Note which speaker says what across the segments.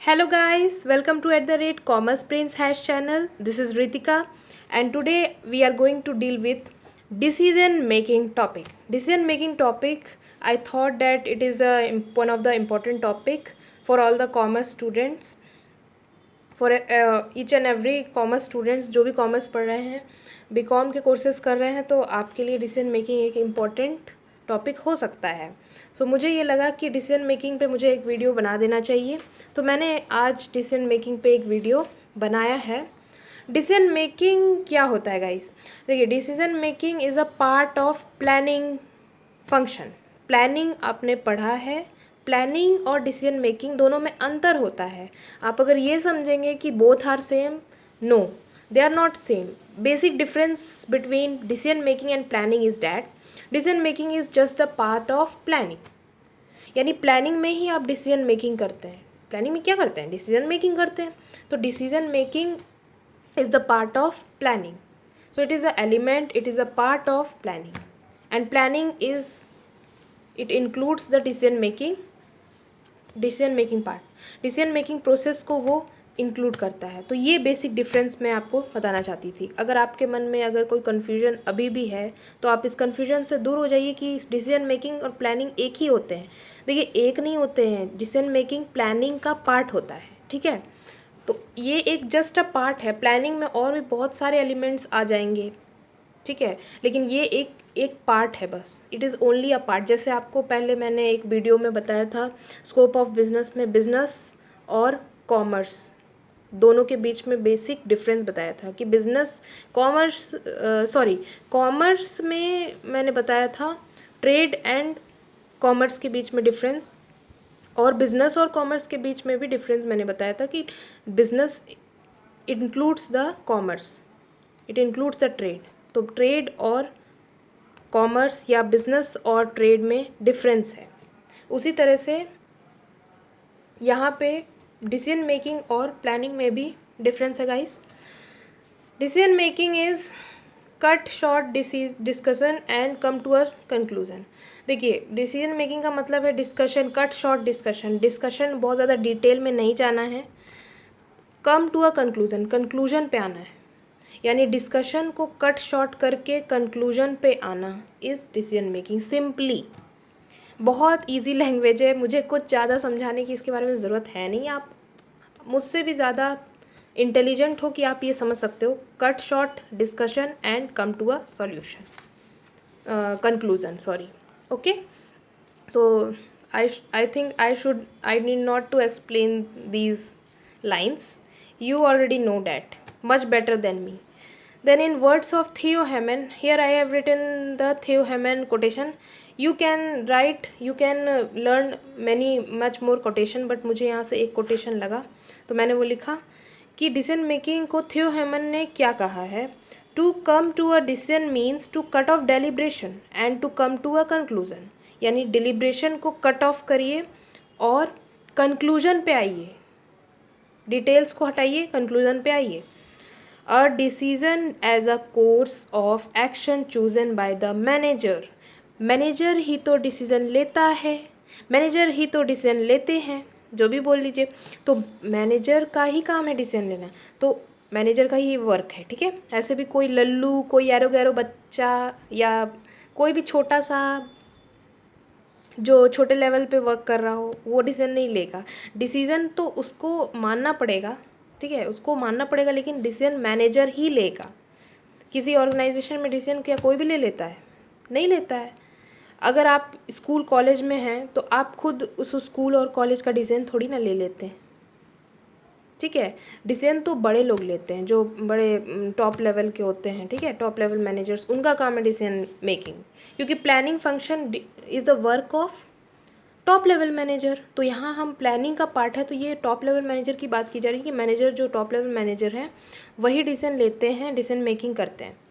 Speaker 1: Hello guys, welcome to @Commerce Brains Hash channel. This is Ritika and today we are going to deal with decision making topic. Decision making topic, I thought that it is one of the important topic for all the commerce students, for each and every commerce students जो भी commerce पढ़ रहे हैं, BCom के courses कर रहे हैं, तो आपके लिए डिसीजन मेकिंग एक इम्पॉर्टेंट टॉपिक हो सकता है। सो मुझे ये लगा कि डिसीजन मेकिंग पे मुझे एक वीडियो बना देना चाहिए, तो मैंने आज डिसीजन मेकिंग पे एक वीडियो बनाया है। डिसीजन मेकिंग क्या होता है गाइस? देखिए, decision making is a part of planning function. Planning आपने पढ़ा है, प्लानिंग और डिसीजन मेकिंग दोनों में अंतर होता है। आप अगर ये समझेंगे कि both are same, no, they are not same. Basic difference between decision making and planning is that decision making is just the part of planning. यानी प्लानिंग में ही आप डिसीजन मेकिंग करते हैं। प्लानिंग में क्या करते हैं? डिसीजन मेकिंग करते हैं। तो decision making is the part of planning. So it is a element, it is a part of planning, and planning is, it includes the decision making part. Decision making process को वो include करता है। तो ये basic difference मैं आपको बताना चाहती थी। अगर आपके मन में अगर कोई कन्फ्यूजन अभी भी है तो आप इस कन्फ्यूजन से दूर हो जाइए कि डिसीजन मेकिंग और प्लानिंग एक ही होते हैं। देखिए, एक नहीं होते हैं। डिसीजन मेकिंग प्लानिंग का पार्ट होता है, ठीक है। तो ये एक जस्ट अ पार्ट है। प्लानिंग में और भी बहुत सारे एलिमेंट्स आ जाएंगे, ठीक है, लेकिन ये एक एक पार्ट है बस। It is only a part. जैसे आपको पहले मैंने एक वीडियो में बताया था, स्कोप ऑफ बिजनेस में बिजनेस और कॉमर्स दोनों के बीच में बेसिक डिफरेंस बताया था कि बिजनेस कॉमर्स में मैंने बताया था ट्रेड एंड कॉमर्स के बीच में डिफरेंस, और बिजनेस और कॉमर्स के बीच में भी डिफरेंस मैंने बताया था कि business includes the commerce, it includes the trade. तो ट्रेड और कॉमर्स या बिजनेस और ट्रेड में डिफरेंस है। उसी तरह से यहाँ पे डिसीजन मेकिंग और प्लानिंग में भी डिफरेंस है guys. Decision making is cut short discussion and come to a conclusion. देखिए, डिसीजन मेकिंग का मतलब है discussion, cut short discussion. Discussion बहुत ज़्यादा डिटेल में नहीं जाना है। Come to a conclusion, conclusion पे आना है। यानी डिस्कशन को कट शॉर्ट करके कंक्लूजन पे आना इज़ डिसीजन मेकिंग। सिंपली बहुत इजी लैंग्वेज है, मुझे कुछ ज़्यादा समझाने की इसके बारे में ज़रूरत है नहीं। आप मुझसे भी ज़्यादा इंटेलिजेंट हो कि आप ये समझ सकते हो। Cut short discussion and come to a solution, conclusion, sorry. Okay, so I think I need not to explain these lines. You already know that much better than me. Then in words of Theo Hamann, here I have written the Theo Hamann quotation. You can write, you can learn much more quotation, but मुझे यहाँ से एक quotation लगा तो मैंने वो लिखा कि डिसीजन मेकिंग को थियो हेमन ने क्या कहा है। To come to a decision means to cut off deliberation and to come to a conclusion. यानी डिलिब्रेशन को कट ऑफ करिए और कंक्लूजन पे आइए। डिटेल्स को हटाइए, कंक्लूजन पे आइए। A decision as a course of action chosen by the manager. Manager ही तो डिसीजन लेता है, मैनेजर ही तो डिसीजन लेते हैं, जो भी बोल लीजिए। तो मैनेजर का ही काम है डिसीजन लेना, तो मैनेजर का ही वर्क है, ठीक है। ऐसे भी कोई लल्लू, कोई एरो गैरो बच्चा या कोई भी छोटा सा जो छोटे लेवल पे वर्क कर रहा हो वो डिसीजन नहीं लेगा। डिसीजन तो उसको मानना पड़ेगा, ठीक है, उसको मानना पड़ेगा, लेकिन डिसीजन मैनेजर ही लेगा। किसी ऑर्गेनाइजेशन में डिसीजन क्या कोई भी ले लेता है? नहीं लेता है। अगर आप स्कूल कॉलेज में हैं तो आप खुद उस स्कूल और कॉलेज का डिसीजन थोड़ी ना ले लेते हैं, ठीक है। डिसीजन तो बड़े लोग लेते हैं, जो बड़े टॉप लेवल के होते हैं, ठीक है, टॉप लेवल मैनेजर्स, उनका काम है डिसीजन मेकिंग, क्योंकि planning function is the work of top level manager. तो यहाँ हम प्लानिंग का पार्ट है, तो ये टॉप लेवल मैनेजर की बात की जा रही है कि मैनेजर, जो टॉप लेवल मैनेजर है, वही डिसीजन लेते हैं, डिसीजन मेकिंग करते हैं।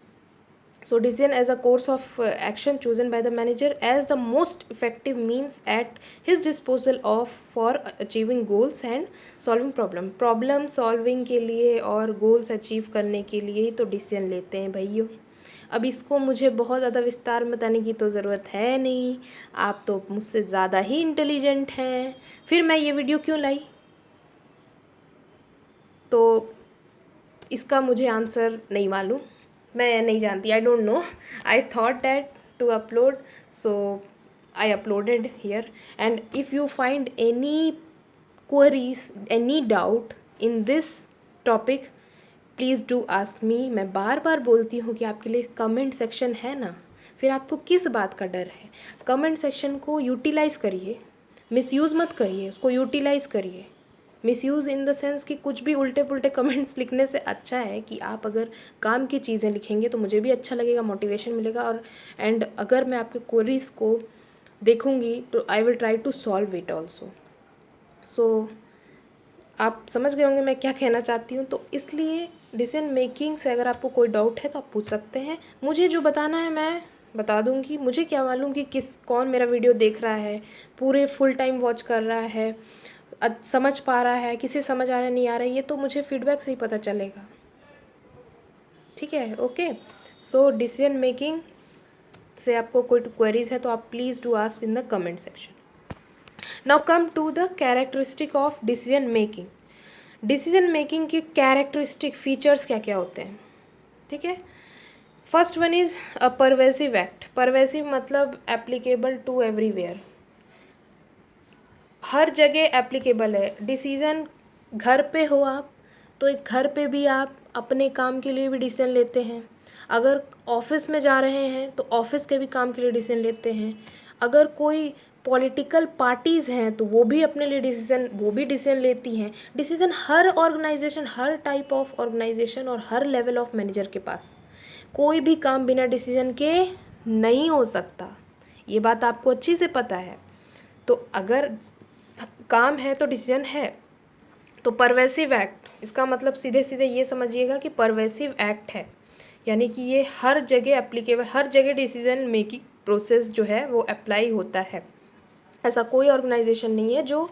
Speaker 1: So decision as a course of action chosen by the manager as the most effective means at his disposal of for achieving goals and solving problem solving के लिए और goals achieve करने के लिए ही तो decision लेते हैं भाइयों। अब इसको मुझे बहुत ज़्यादा विस्तार में बताने की तो ज़रूरत है नहीं, आप तो मुझसे ज़्यादा ही इंटेलिजेंट हैं। फिर मैं ये वीडियो क्यों लाई? तो इसका मुझे आंसर नहीं मालूम, मैं नहीं जानती, I don't know. I thought that to upload, so I uploaded here. And if you find any queries, any doubt in this topic, please do ask me. मैं बार बार बोलती हूँ कि आपके लिए कमेंट सेक्शन है ना, फिर आपको किस बात का डर है. कमेंट सेक्शन को यूटिलाइज़ करिए, मिसयूज़ मत करिए, उसको यूटिलाइज़ करिए. मिसयूज़ इन द सेंस कि कुछ भी उल्टे पुल्टे कमेंट्स लिखने से अच्छा है कि आप अगर काम की चीज़ें लिखेंगे तो मुझे भी अच्छा लगेगा, मोटिवेशन मिलेगा. और एंड अगर मैं आपके क्वेरीज़ को देखूँगी तो I will try to solve it also. So आप समझ गए होंगे मैं क्या कहना चाहती हूँ. तो इसलिए डिसीजन मेकिंग से अगर आपको कोई डाउट है तो आप पूछ सकते हैं. मुझे जो बताना है मैं बता दूँगी. मुझे क्या मालूम कि कौन मेरा वीडियो देख रहा है, पूरे फुल टाइम वॉच कर रहा है, समझ पा रहा है, किसे समझ आ रहा है नहीं आ रहा है, ये तो मुझे फीडबैक से ही पता चलेगा. ठीक है, ओके. सो डिसीजन मेकिंग से आपको कोई क्वेरीज है तो आप please do ask in the comment section. Now come to the characteristic of decision making. Decision making के कैरेक्टरिस्टिक फीचर्स क्या क्या होते हैं. ठीक है. First one is a pervasive act. Pervasive मतलब एप्लीकेबल टू एवरीवेयर, हर जगह एप्लीकेबल है. डिसीज़न घर पे हो आप तो एक घर पे भी आप अपने काम के लिए भी डिसीजन लेते हैं. अगर ऑफिस में जा रहे हैं तो ऑफिस के भी काम के लिए डिसीजन लेते हैं. अगर कोई पॉलिटिकल पार्टीज़ हैं तो वो भी अपने लिए डिसीजन लेती हैं. डिसीजन हर ऑर्गेनाइजेशन, हर टाइप ऑफ ऑर्गेनाइजेशन और हर लेवल ऑफ मैनेजर के पास कोई भी काम बिना डिसीजन के नहीं हो सकता. ये बात आपको अच्छी से पता है. तो अगर काम है तो डिसीजन है. तो परवेसिव एक्ट, इसका मतलब सीधे सीधे ये समझिएगा कि परवेसिव एक्ट है, यानी कि ये हर जगह एप्लीकेबल, हर जगह डिसीजन मेकिंग प्रोसेस जो है वो अप्लाई होता है. ऐसा कोई ऑर्गेनाइजेशन नहीं है जो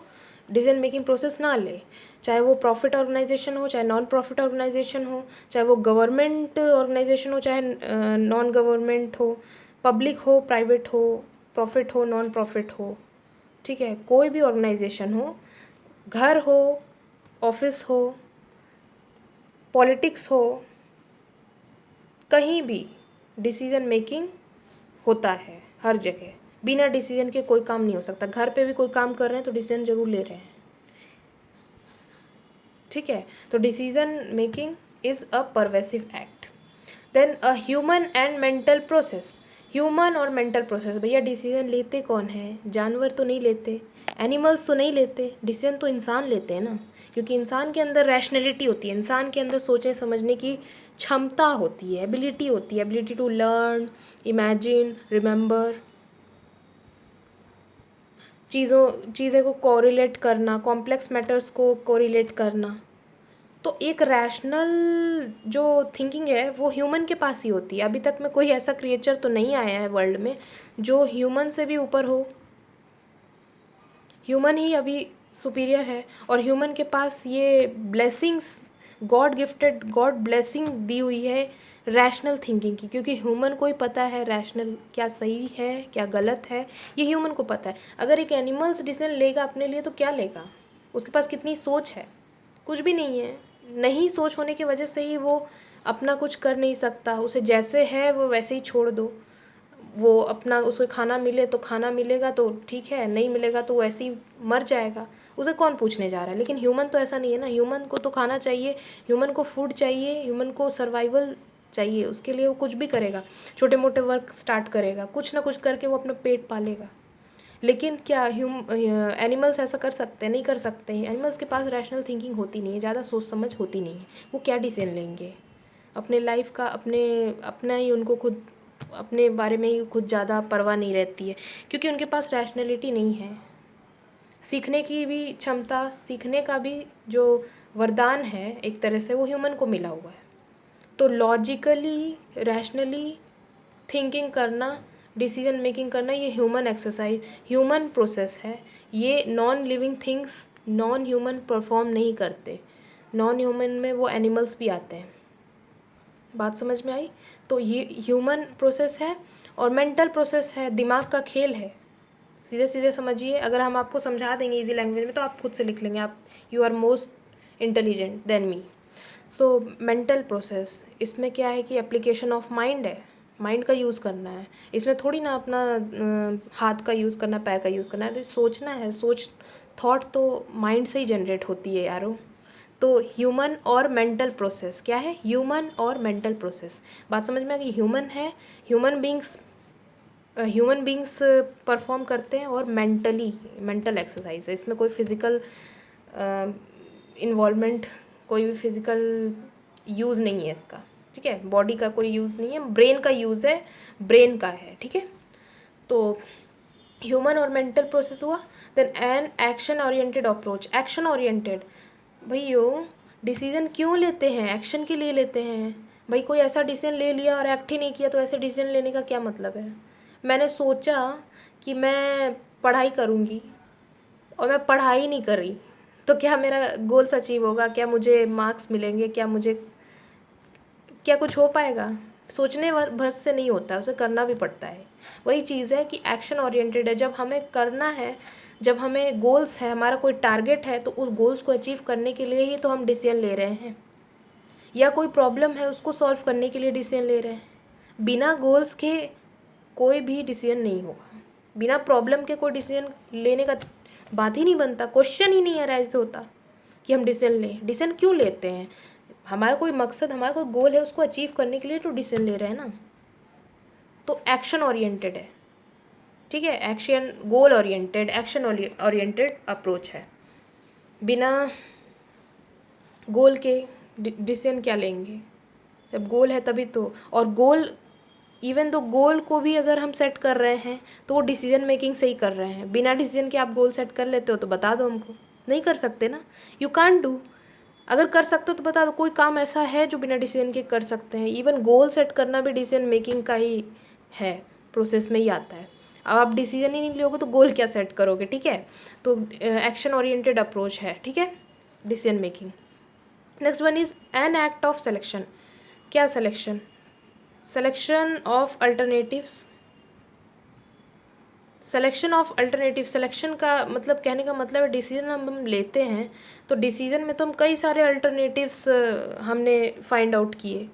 Speaker 1: डिसीजन मेकिंग प्रोसेस ना ले, चाहे वो प्रॉफिट ऑर्गेनाइजेशन हो, चाहे नॉन प्रॉफिट ऑर्गेनाइजेशन हो, चाहे वो गवर्नमेंट ऑर्गेनाइजेशन हो, चाहे नॉन गवर्नमेंट हो, पब्लिक हो, प्राइवेट हो, प्रॉफिट हो, नॉन प्रॉफिट हो. ठीक है, कोई भी ऑर्गेनाइजेशन हो, घर हो, ऑफिस हो, पॉलिटिक्स हो, कहीं भी डिसीजन मेकिंग होता है हर जगह. बिना डिसीजन के कोई काम नहीं हो सकता. घर पे भी कोई काम कर रहे हैं तो डिसीजन ज़रूर ले रहे हैं. ठीक है. तो decision making is a pervasive act. Then a human and mental process. Human और मेंटल प्रोसेस, भैया डिसीजन लेते कौन है? जानवर तो नहीं लेते, एनिमल्स तो नहीं लेते, डिसीजन तो इंसान लेते हैं ना. क्योंकि इंसान के अंदर रैशनैलिटी होती है, इंसान के अंदर सोचने समझने की क्षमता होती है, एबिलिटी होती है, ability to learn, imagine, remember, चीज़ें को कोरिलेट करना, कॉम्प्लेक्स मैटर्स को कोरिलेट करना. तो एक रैशनल जो थिंकिंग है वो ह्यूमन के पास ही होती है. अभी तक में कोई ऐसा क्रिएचर तो नहीं आया है वर्ल्ड में जो ह्यूमन से भी ऊपर हो. ह्यूमन ही अभी सुपीरियर है. और ह्यूमन के पास ये blessings, God gifted, God blessing दी हुई है रैशनल थिंकिंग की. क्योंकि ह्यूमन को ही पता है रैशनल क्या सही है क्या गलत है, ये ह्यूमन को पता है. अगर एक एनिमल्स डिसीजन लेगा अपने लिए तो क्या लेगा? उसके पास कितनी सोच है? कुछ भी नहीं है. नहीं सोच होने की वजह से ही वो अपना कुछ कर नहीं सकता. उसे जैसे है वो वैसे ही छोड़ दो. वो अपना, उसे खाना मिले तो खाना मिलेगा तो ठीक है, नहीं मिलेगा तो वो ऐसे ही मर जाएगा. उसे कौन पूछने जा रहा है? लेकिन ह्यूमन तो ऐसा नहीं है ना. ह्यूमन को तो खाना चाहिए, ह्यूमन को फूड चाहिए, ह्यूमन को सर्वाइवल चाहिए. उसके लिए वो कुछ भी करेगा, छोटे मोटे वर्क स्टार्ट करेगा, कुछ ना कुछ करके वो अपना पेट पालेगा. लेकिन क्या एनिमल्स ऐसा कर सकते हैं? नहीं कर सकते हैं. एनिमल्स के पास रैशनल थिंकिंग होती नहीं है, ज़्यादा सोच समझ होती नहीं है. वो क्या डिसीजन लेंगे? अपने लाइफ का अपना ही उनको खुद अपने बारे में ही कुछ ज़्यादा परवाह नहीं रहती है. क्योंकि उनके पास रैशनैलिटी नहीं है. सीखने की भी क्षमता, सीखने का भी जो वरदान है एक तरह से वो ह्यूमन को मिला हुआ है. तो लॉजिकली, रैशनली थिंकिंग करना, डिसीजन मेकिंग करना, ये ह्यूमन एक्सरसाइज, ह्यूमन प्रोसेस है. ये non living things, non human perform नहीं करते. नॉन ह्यूमन में वो एनिमल्स भी आते हैं. बात समझ में आई? तो ये ह्यूमन प्रोसेस है. और मेंटल प्रोसेस है, दिमाग का खेल है. सीधे सीधे समझिए. अगर हम आपको समझा देंगे इजी लैंग्वेज में तो आप खुद से लिख लेंगे. आप, you are most intelligent then me. So mental process, इसमें क्या है कि एप्लीकेशन ऑफ माइंड है, माइंड का यूज़ करना है। इसमें थोड़ी ना अपना हाथ का यूज़ करना, पैर का यूज़ करना है, सोचना है। थॉट तो माइंड से ही जनरेट होती है यारो। तो ह्यूमन और मेंटल प्रोसेस क्या है, ह्यूमन और मेंटल प्रोसेस। बात समझ में आ गई। ह्यूमन है, ह्यूमन बींग्स परफॉर्म करते हैं, और मेंटल एक्सरसाइज है। इसमें कोई फिज़िकल इन्वॉल्वमेंट, कोई भी फिज़िकल यूज़ नहीं है इसका, ठीक है। बॉडी का कोई यूज़ नहीं है, ब्रेन का यूज़ है, ब्रेन का है, ठीक है। तो ह्यूमन और मेंटल प्रोसेस हुआ। Then an action oriented approach. Action oriented, भैयो डिसीजन क्यों लेते हैं, एक्शन के लिए लेते हैं। भाई कोई ऐसा डिसीजन ले लिया और एक्ट ही नहीं किया, तो ऐसे डिसीजन लेने का क्या मतलब है। मैंने सोचा कि मैं पढ़ाई करूँगी और मैं पढ़ाई नहीं कर रही, तो क्या मेरा गोल्स अचीव होगा, क्या मुझे मार्क्स मिलेंगे, क्या कुछ हो पाएगा। सोचने बस से नहीं होता, उसे करना भी पड़ता है। वही चीज़ है कि एक्शन ओरिएंटेड है, जब हमें करना है, जब हमें गोल्स है, हमारा कोई टारगेट है, तो उस गोल्स को अचीव करने के लिए ही तो हम डिसीजन ले रहे हैं। या कोई प्रॉब्लम है, उसको सॉल्व करने के लिए डिसीजन ले रहे हैं। बिना गोल्स के कोई भी डिसीजन नहीं होगा, बिना प्रॉब्लम के कोई डिसीजन लेने का बात ही नहीं बनता, क्वेश्चन ही नहीं अराइज होता कि हम डिसीजन लें। डिसीजन क्यों लेते हैं, हमारा कोई मकसद, हमारा कोई गोल है, उसको अचीव करने के लिए तो डिसीजन ले रहे हैं ना। तो एक्शन ओरिएंटेड है, ठीक है। Action goal oriented, action oriented approach है। बिना गोल के डिसीजन क्या लेंगे, जब गोल है तभी तो। और गोल, इवन तो गोल को भी अगर हम सेट कर रहे हैं तो वो डिसीजन मेकिंग से ही कर रहे हैं। बिना डिसीजन के आप गोल सेट कर लेते हो तो बता दो हमको। नहीं कर सकते ना, यू कांट डू। अगर कर सकते हो तो बता दो, कोई काम ऐसा है जो बिना डिसीजन के कर सकते हैं। इवन गोल सेट करना भी डिसीजन मेकिंग का ही है, प्रोसेस में ही आता है। अब आप डिसीजन ही नहीं लोगे तो गोल क्या सेट करोगे, ठीक है। तो एक्शन ओरिएंटेड अप्रोच है, ठीक है, decision making. Next one is an act of selection. क्या selection, selection of alternatives. Selection of alternative, selection का मतलब, कहने का मतलब है डिसीजन हम लेते हैं तो डिसीजन में तो हम कई सारे अल्टरनेटिव्स हमने फाइंड आउट किए।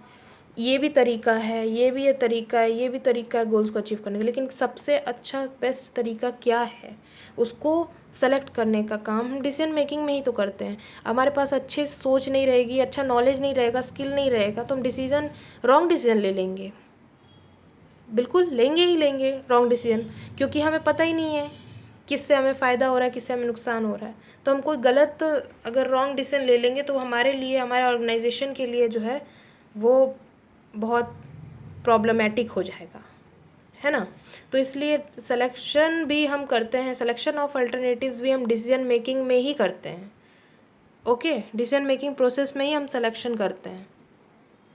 Speaker 1: ये भी तरीका है, ये भी तरीका है, ये भी तरीका है गोल्स को अचीव करने का। लेकिन सबसे अच्छा बेस्ट तरीका क्या है, उसको सेलेक्ट करने का काम हम डिसीजन मेकिंग में ही तो करते हैं। हमारे पास अच्छी सोच नहीं रहेगी, अच्छा नॉलेज नहीं रहेगा, स्किल नहीं रहेगा, तो हम रॉन्ग डिसीजन ले लेंगे। बिल्कुल लेंगे ही लेंगे रॉन्ग डिसीजन, क्योंकि हमें पता ही नहीं है किससे हमें फ़ायदा हो रहा है, किससे हमें नुकसान हो रहा है। तो हम कोई गलत अगर रॉन्ग डिसीजन ले लेंगे तो हमारे लिए, हमारे ऑर्गेनाइजेशन के लिए जो है वो बहुत प्रॉब्लमेटिक हो जाएगा, है ना। तो इसलिए सिलेक्शन भी हम करते हैं, सिलेक्शन ऑफ अल्टरनेटिव्स भी हम डिसीजन मेकिंग में ही करते हैं। ओके, डिसीजन मेकिंग प्रोसेस में ही हम सिलेक्शन करते हैं,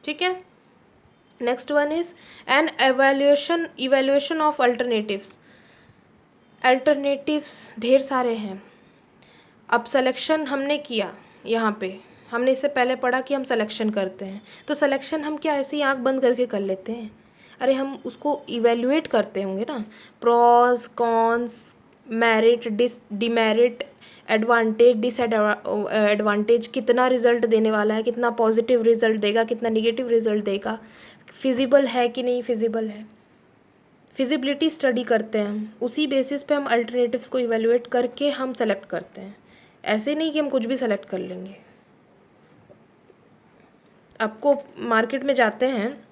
Speaker 1: ठीक है। Next one is N evaluation of alternatives. Alternatives ढेर सारे हैं। अब सिलेक्शन हमने किया, यहाँ पे हमने इससे पहले पढ़ा कि हम सिलेक्शन करते हैं। तो सिलेक्शन हम क्या ऐसे ही आँख बंद करके कर लेते हैं, अरे हम उसको इवेल्युएट करते होंगे ना। Pros cons, merit demerit, advantage disadvantage, कितना रिजल्ट देने वाला है, कितना पॉजिटिव रिजल्ट देगा, कितना निगेटिव रिजल्ट देगा, फिजिबल है कि नहीं फिजिबल है, फिजिबिलिटी स्टडी करते हैं हम। उसी बेसिस पे हम अल्टरनेटिव्स को इवेलुएट करके हम सेलेक्ट करते हैं। ऐसे नहीं कि हम कुछ भी सेलेक्ट कर लेंगे। आपको मार्केट में जाते हैं,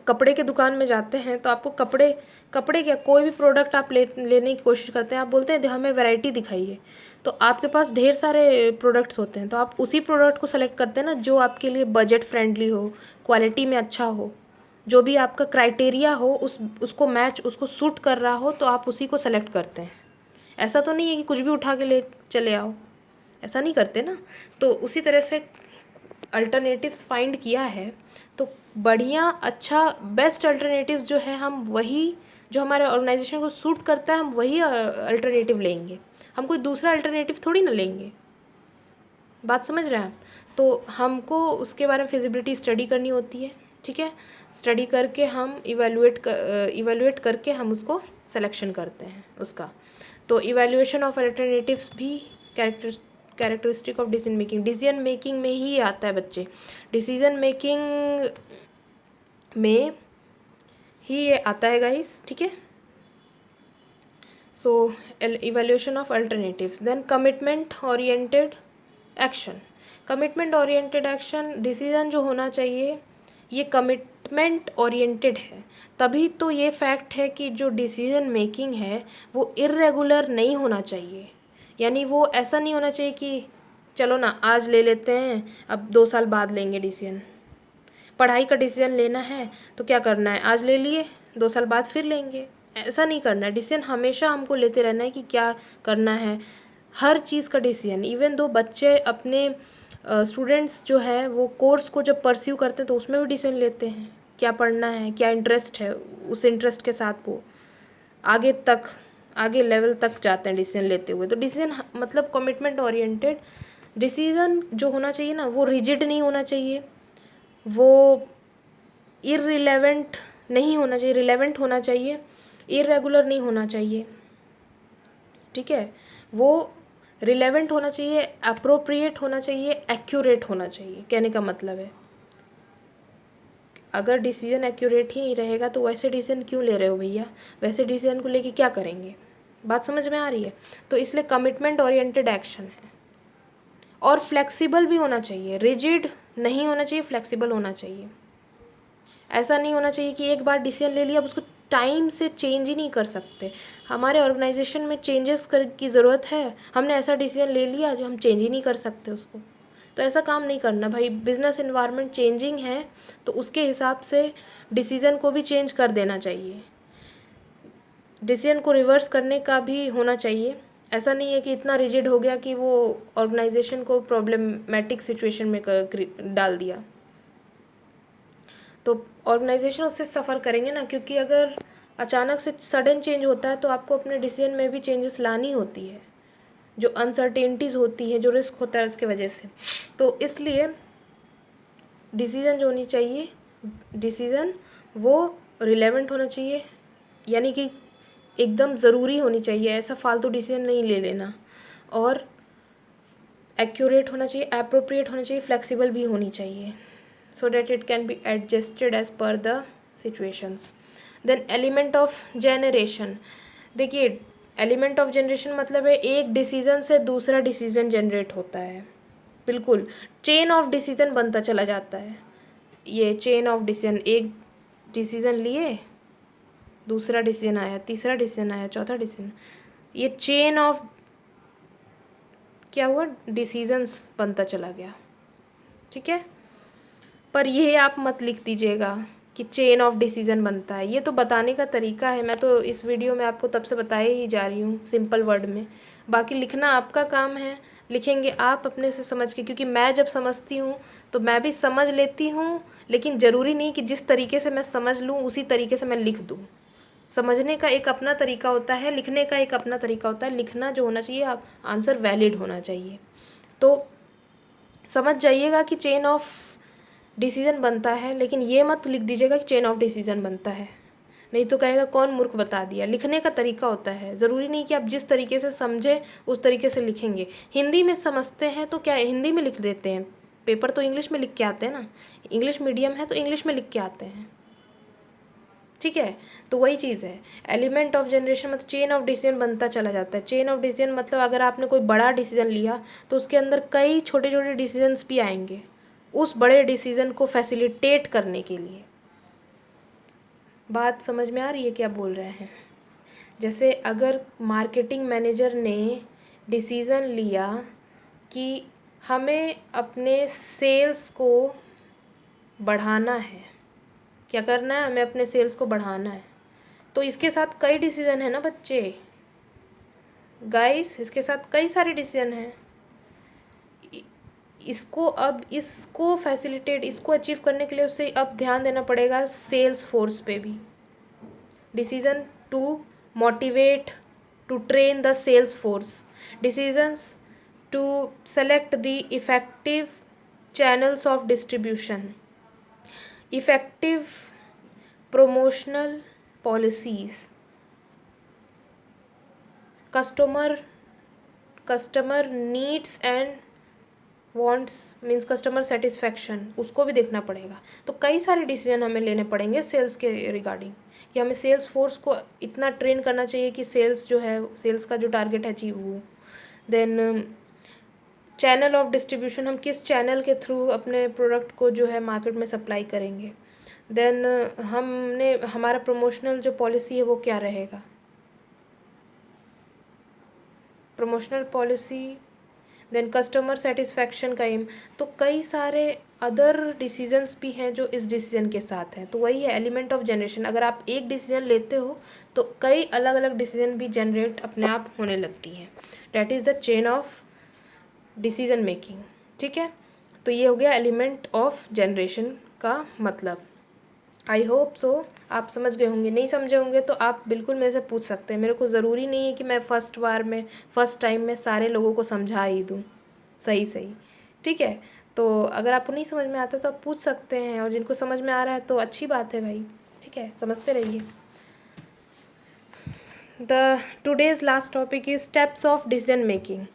Speaker 1: कपड़े के दुकान में जाते हैं, तो आपको कपड़े क्या, कोई भी प्रोडक्ट आप लेने की कोशिश करते हैं, आप बोलते हैं हमें वैरायटी दिखाइए, तो आपके पास ढेर सारे प्रोडक्ट्स होते हैं, तो आप उसी प्रोडक्ट को सेलेक्ट करते हैं ना जो आपके लिए बजट फ्रेंडली हो, क्वालिटी में अच्छा हो, जो भी आपका क्राइटेरिया हो, उसको मैच, उसको सूट कर रहा हो, तो आप उसी को सेलेक्ट करते हैं। ऐसा तो नहीं है कि कुछ भी उठा के ले चले आओ, ऐसा नहीं करते ना। तो उसी तरह से अल्टरनेटिव्स फाइंड किया है तो बढ़िया, अच्छा, बेस्ट अल्टरनेटिव्स जो है हम वही, जो हमारे ऑर्गेनाइजेशन को सूट करता है, हम वही अल्टरनेटिव लेंगे। हम कोई दूसरा अल्टरनेटिव थोड़ी ना लेंगे। बात समझ रहे हैं आप। तो हमको उसके बारे में फिजिबिलिटी स्टडी करनी होती है, ठीक है। स्टडी करके हम इवेलुएट करके हम उसको सिलेक्शन करते हैं उसका। तो इवेल्युएशन ऑफ अल्टरनेटिव्स भी कैरेक्टरिस्टिक ऑफ डिसीजन मेकिंग में ही आता है बच्चे, डिसीजन मेकिंग में ही ये आता है गाइस, ठीक है। So evaluation of alternatives, then commitment oriented action. Commitment oriented action, decision जो होना चाहिए ये कमिटमेंट ओरिएंटेड है, तभी तो ये फैक्ट है कि जो डिसीजन मेकिंग है वो इर्रेगुलर नहीं होना चाहिए। यानी वो ऐसा नहीं होना चाहिए कि चलो ना आज ले लेते हैं, अब 2 साल बाद लेंगे डिसीजन। पढ़ाई का डिसीजन लेना है तो क्या करना है, आज ले लिए, 2 साल बाद फिर लेंगे, ऐसा नहीं करना है। डिसीजन हमेशा हमको लेते रहना है कि क्या करना है, हर चीज़ का डिसीजन। इवन दो बच्चे अपने स्टूडेंट्स जो है वो कोर्स को जब परस्यू करते हैं तो उसमें भी डिसीजन लेते हैं, क्या पढ़ना है, क्या इंटरेस्ट है, उस इंटरेस्ट के साथ वो आगे लेवल तक जाते हैं डिसीजन लेते हुए। तो डिसीजन मतलब कमिटमेंट ओरिएंटेड डिसीजन जो होना चाहिए ना, वो रिजिड नहीं होना चाहिए, वो इररिलेवेंट नहीं होना चाहिए, रिलेवेंट होना चाहिए, इरेगुलर नहीं होना चाहिए, ठीक है। वो रिलेवेंट होना चाहिए, अप्रोप्रिएट होना चाहिए, एक्यूरेट होना चाहिए। कहने का मतलब है अगर डिसीजन एक्यूरेट ही नहीं रहेगा तो वैसे डिसीजन क्यों ले रहे हो भैया, वैसे डिसीजन को लेके क्या करेंगे। बात समझ में आ रही है। तो इसलिए कमिटमेंट ओरिएंटेड एक्शन है, और फ्लेक्सिबल भी होना चाहिए, रिजिड नहीं होना चाहिए, फ्लेक्सिबल होना चाहिए। ऐसा नहीं होना चाहिए कि एक बार डिसीजन ले लिया अब उसको टाइम से चेंज ही नहीं कर सकते। हमारे ऑर्गेनाइजेशन में चेंजेस की ज़रूरत है, हमने ऐसा डिसीजन ले लिया जो हम चेंज ही नहीं कर सकते उसको, तो ऐसा काम नहीं करना भाई। बिजनेस इन्वायरमेंट चेंजिंग है तो उसके हिसाब से डिसीज़न को भी चेंज कर देना चाहिए, डिसीजन को रिवर्स करने का भी होना चाहिए। ऐसा नहीं है कि इतना रिजिड हो गया कि वो ऑर्गेनाइजेशन को प्रॉब्लमेटिक सिचुएशन में डाल दिया, तो ऑर्गेनाइजेशन उससे सफ़र करेंगे ना। क्योंकि अगर अचानक से सडन चेंज होता है तो आपको अपने डिसीजन में भी चेंजेस लानी होती है, जो अनसर्टेनिटीज़ होती है, जो रिस्क होता है उसके वजह से। तो इसलिए डिसीज़न जो होनी चाहिए, डिसीज़न वो रिलेवेंट होना चाहिए, यानी कि एकदम ज़रूरी होनी चाहिए, ऐसा फालतू डिसीजन नहीं ले लेना, और एक्यूरेट होना चाहिए, एप्रोप्रिएट होना चाहिए, फ्लेक्सिबल भी होनी चाहिए, so that it can be adjusted as per the situations. Then element of generation, देखिए एलिमेंट ऑफ जनरेशन मतलब है एक डिसीज़न से दूसरा डिसीज़न जनरेट होता है, बिल्कुल चेन ऑफ डिसीज़न बनता चला जाता है। ये चेन ऑफ डिसीज़न, एक डिसीज़न लिए, दूसरा डिसीज़न आया, तीसरा डिसीज़न आया, चौथा डिसीज़न, ये चेन ऑफ क्या हुआ, डिसीज़न्स बनता चला गया, ठीक है। पर ये आप मत लिख दीजिएगा कि चेन ऑफ डिसीज़न बनता है, ये तो बताने का तरीका है। मैं तो इस वीडियो में आपको तब से बताए ही जा रही हूँ सिंपल वर्ड में, बाकी लिखना आपका काम है, लिखेंगे आप अपने से समझ के। क्योंकि मैं जब समझती हूँ तो मैं भी समझ लेती हूँ, लेकिन ज़रूरी नहीं कि जिस तरीके से मैं समझ लूँ उसी तरीके से मैं लिख दूँ। समझने का एक अपना तरीका होता है, लिखने का एक अपना तरीका होता है। लिखना जो होना चाहिए, आप आंसर वैलिड होना चाहिए। तो समझ जाइएगा कि चेन ऑफ डिसीज़न बनता है, लेकिन ये मत लिख दीजिएगा कि चेन ऑफ डिसीज़न बनता है, नहीं तो कहेगा कौन मूर्ख बता दिया। लिखने का तरीका होता है, ज़रूरी नहीं कि आप जिस तरीके से समझें उस तरीके से लिखेंगे। हिंदी में समझते हैं तो क्या हिंदी में लिख देते हैं, पेपर तो इंग्लिश में लिख के आते हैं ना, इंग्लिश मीडियम है तो इंग्लिश में लिख के आते हैं, ठीक है। तो वही चीज़ है, एलिमेंट ऑफ जनरेशन मतलब चेन ऑफ डिसीजन बनता चला जाता है। चेन ऑफ डिसीजन मतलब अगर आपने कोई बड़ा डिसीजन लिया तो उसके अंदर कई छोटे छोटे डिसीजंस भी आएंगे उस बड़े डिसीजन को फैसिलिटेट करने के लिए। बात समझ में आ रही है क्या बोल रहे हैं। जैसे अगर मार्केटिंग मैनेजर ने डिसीज़न लिया कि हमें अपने सेल्स को बढ़ाना है, क्या करना है, हमें अपने सेल्स को बढ़ाना है, तो इसके साथ कई डिसीज़न है ना बच्चे, गाइस, इसके साथ कई सारे डिसीज़न हैं। इसको फैसिलिटेट, इसको अचीव करने के लिए उसे अब ध्यान देना पड़ेगा सेल्स फोर्स पे भी। Decision to motivate, to train the sales force, decisions to select the effective channels of distribution, effective promotional policies, customer needs and wants means customer satisfaction, उसको भी देखना पड़ेगा। तो कई सारे डिसीजन हमें लेने पड़ेंगे सेल्स के रिगार्डिंग, कि हमें सेल्स फोर्स को इतना ट्रेन करना चाहिए कि सेल्स जो है, सेल्स का जो टारगेट है अचीव हो। देन चैनल ऑफ डिस्ट्रीब्यूशन, हम किस चैनल के थ्रू अपने प्रोडक्ट को जो है मार्केट में सप्लाई करेंगे। देन हमने हमारा प्रमोशनल जो पॉलिसी है वो क्या रहेगा, promotional policy. Then customer satisfaction का एम। तो कई सारे अदर डिसीजंस भी हैं जो इस डिसीजन के साथ हैं। तो वही है एलिमेंट ऑफ जनरेशन, अगर आप एक डिसीजन लेते हो तो कई अलग अलग डिसीजन भी जनरेट अपने आप होने लगती हैं। That is the chain of decision making. ठीक है, तो ये हो गया एलिमेंट ऑफ जनरेशन का मतलब। आई होप सो आप समझ गए होंगे। नहीं समझे होंगे तो आप बिल्कुल मेरे से पूछ सकते हैं। मेरे को ज़रूरी नहीं है कि मैं फर्स्ट टाइम में सारे लोगों को समझा ही दूँ सही। ठीक है, तो अगर आपको नहीं समझ में आता तो आप पूछ सकते हैं, और जिनको समझ में आ रहा है तो अच्छी बात है भाई। ठीक है, समझते रहिए। The today's last topic is steps of decision making.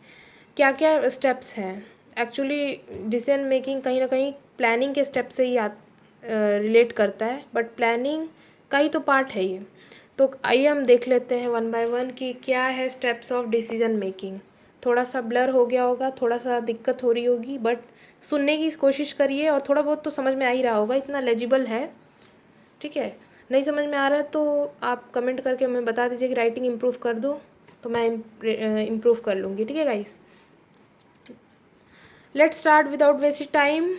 Speaker 1: क्या क्या स्टेप्स हैं? एक्चुअली डिसीजन मेकिंग कहीं ना कहीं प्लानिंग के स्टेप से ही रिलेट करता है, बट प्लानिंग का ही तो पार्ट है ये। तो आइए हम देख लेते हैं वन बाय वन कि क्या है स्टेप्स ऑफ डिसीजन मेकिंग। थोड़ा सा ब्लर हो गया होगा, थोड़ा सा दिक्कत हो रही होगी, बट सुनने की कोशिश करिए और थोड़ा बहुत तो समझ में आ ही रहा होगा, इतना लेजिबल है। ठीक है, नहीं समझ में आ रहा है तो आप कमेंट करके हमें बता दीजिए कि राइटिंग इम्प्रूव कर दो, तो मैं इम्प्रूव कर लूँगी। ठीक है guys, let's start without wasting time.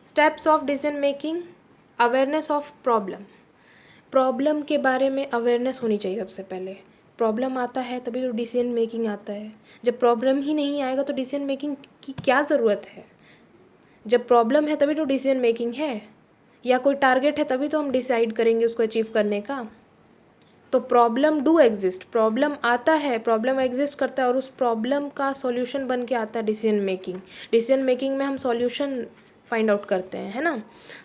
Speaker 1: Steps of decision making. Awareness of problem के बारे में अवेयरनेस होनी चाहिए। सबसे पहले प्रॉब्लम आता है तभी तो डिसीजन मेकिंग आता है। जब प्रॉब्लम ही नहीं आएगा तो डिसीजन मेकिंग की क्या ज़रूरत है? जब प्रॉब्लम है तभी तो डिसीजन मेकिंग है, या कोई टारगेट है तभी तो हम डिसाइड करेंगे उसको अचीव करने का। तो प्रॉब्लम डू एग्जिस्ट, प्रॉब्लम आता है, प्रॉब्लम एग्जिस्ट करता है, और उस प्रॉब्लम का सॉल्यूशन बन के आता है डिसीजन मेकिंग। डिसीजन मेकिंग में हम सॉल्यूशन फाइंड आउट करते हैं, है ना।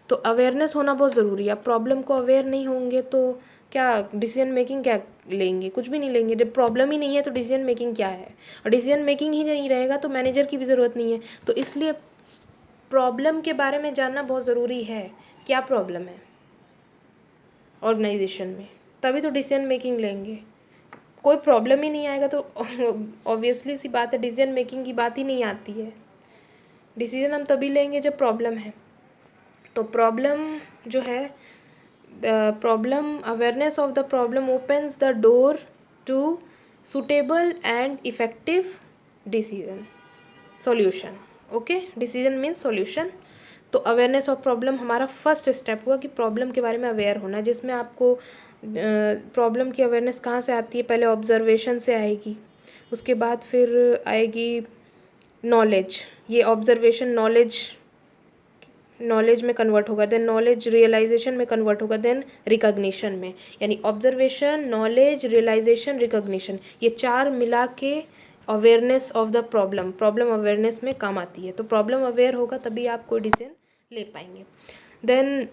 Speaker 1: तो अवेयरनेस होना बहुत ज़रूरी है। अब प्रॉब्लम को अवेयर नहीं होंगे तो क्या डिसीजन मेकिंग क्या लेंगे? कुछ भी नहीं लेंगे। जब प्रॉब्लम ही नहीं है तो डिसीजन मेकिंग क्या है? और डिसीजन मेकिंग ही नहीं रहेगा तो मैनेजर की भी ज़रूरत नहीं है। तो इसलिए प्रॉब्लम के बारे में जानना बहुत ज़रूरी है। क्या प्रॉब्लम है ऑर्गेनाइजेशन में, तभी तो डिसीजन मेकिंग लेंगे। कोई प्रॉब्लम ही नहीं आएगा तो ऑब्वियसली सी बात है डिसीजन मेकिंग की बात ही नहीं आती है। डिसीजन हम तभी लेंगे जब प्रॉब्लम है। तो प्रॉब्लम जो है, problem awareness of the problem opens the door to suitable and effective decision solution. Okay, decision means solution. तो अवेयरनेस ऑफ प्रॉब्लम हमारा फर्स्ट स्टेप हुआ कि प्रॉब्लम के बारे में अवेयर होना, जिसमें आपको प्रॉब्लम की अवेयरनेस कहाँ से आती है? पहले ऑब्जर्वेशन से आएगी, उसके बाद फिर आएगी नॉलेज। ये ऑब्जर्वेशन नॉलेज में कन्वर्ट होगा, देन नॉलेज रियलाइजेशन में कन्वर्ट होगा, देन रिकॉग्निशन में। यानी ऑब्जर्वेशन, नॉलेज, रियलाइजेशन, रिकॉग्निशन, ये चार मिला के awareness of the problem awareness में काम आती है। तो प्रॉब्लम अवेयर होगा तभी आप कोई डिसीजन ले पाएंगे। Then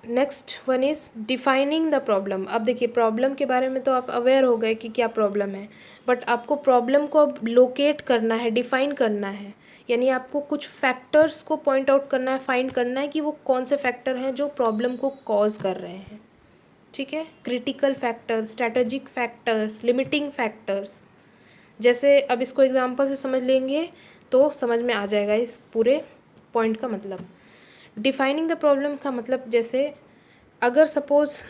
Speaker 1: next one is defining the problem. अब देखिए, प्रॉब्लम के बारे में तो आप अवेयर हो गए कि क्या प्रॉब्लम है, बट आपको प्रॉब्लम को अब लोकेट करना है, डिफाइन करना है। यानी आपको कुछ फैक्टर्स को पॉइंट आउट करना है, फाइंड करना है कि वो कौन से फैक्टर हैं जो प्रॉब्लम को कॉज कर रहे हैं। ठीक है, critical factors, strategic factors, limiting factors. जैसे अब इसको एग्जांपल से समझ लेंगे तो समझ में आ जाएगा इस पूरे पॉइंट का मतलब। डिफाइनिंग द प्रॉब्लम का मतलब, जैसे अगर सपोज़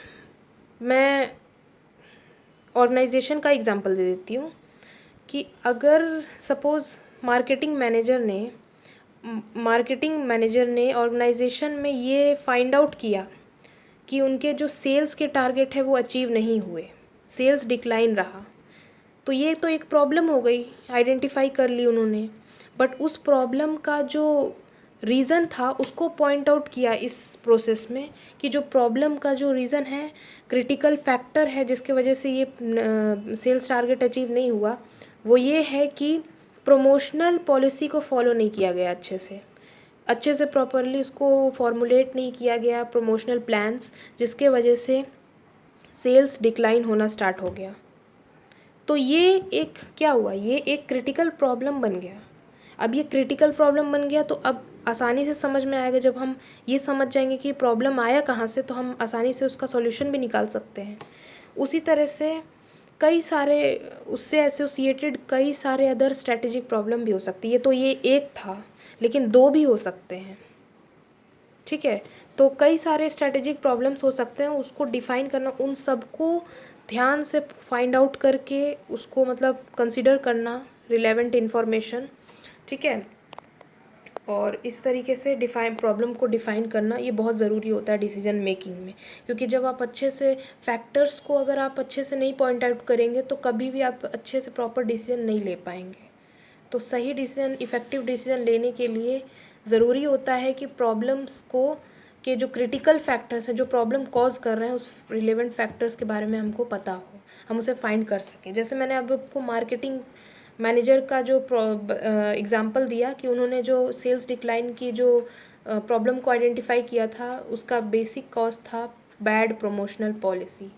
Speaker 1: मैं ऑर्गेनाइजेशन का एग्जांपल दे देती हूँ कि अगर सपोज़ मार्केटिंग मैनेजर ने ऑर्गेनाइजेशन में ये फाइंड आउट किया कि उनके जो सेल्स के टारगेट है वो अचीव नहीं हुए, सेल्स डिक्लाइन रहा, तो ये तो एक प्रॉब्लम हो गई, आइडेंटिफाई कर ली उन्होंने। बट उस प्रॉब्लम का जो रीज़न था उसको पॉइंट आउट किया इस प्रोसेस में कि जो प्रॉब्लम का जो रीज़न है, क्रिटिकल फैक्टर है जिसके वजह से ये सेल्स टारगेट अचीव नहीं हुआ, वो ये है कि प्रमोशनल पॉलिसी को फॉलो नहीं किया गया अच्छे से प्रॉपरली उसको फॉर्मुलेट नहीं किया गया प्रमोशनल प्लान्स, जिसके वजह से सेल्स डिक्लाइन होना स्टार्ट हो गया। तो ये एक क्या हुआ, ये एक क्रिटिकल प्रॉब्लम बन गया। अब ये क्रिटिकल प्रॉब्लम बन गया तो अब आसानी से समझ में आएगा, जब हम ये समझ जाएंगे कि प्रॉब्लम आया कहाँ से, तो हम आसानी से उसका सॉल्यूशन भी निकाल सकते हैं। उसी तरह से कई सारे उससे एसोसिएटेड कई सारे अदर स्ट्रेटेजिक प्रॉब्लम भी हो सकती है। तो ये एक था, लेकिन दो भी हो सकते हैं, ठीक है। तो कई सारे स्ट्रेटेजिक प्रॉब्लम्स हो सकते हैं, उसको डिफ़ाइन करना, उन सबको ध्यान से फाइंड आउट करके उसको मतलब कंसिडर करना रिलेवेंट इन्फॉर्मेशन, ठीक है। और इस तरीके से प्रॉब्लम को डिफ़ाइन करना ये बहुत ज़रूरी होता है डिसीजन मेकिंग में, क्योंकि जब आप अच्छे से फैक्टर्स को अगर आप अच्छे से नहीं पॉइंट आउट करेंगे तो कभी भी आप अच्छे से प्रॉपर डिसीजन नहीं ले पाएंगे। तो सही डिसीजन, इफ़ेक्टिव डिसीजन लेने के लिए ज़रूरी होता है कि प्रॉब्लम्स को के जो क्रिटिकल फैक्टर्स हैं, जो प्रॉब्लम कॉज कर रहे हैं, उस रिलेवेंट फैक्टर्स के बारे में हमको पता हो, हम उसे फाइंड कर सकें। जैसे मैंने अब आपको मार्केटिंग मैनेजर का जो एग्ज़ाम्पल दिया कि उन्होंने जो सेल्स डिक्लाइन की जो प्रॉब्लम को आइडेंटिफाई किया था, उसका बेसिक कॉज था bad promotional policy,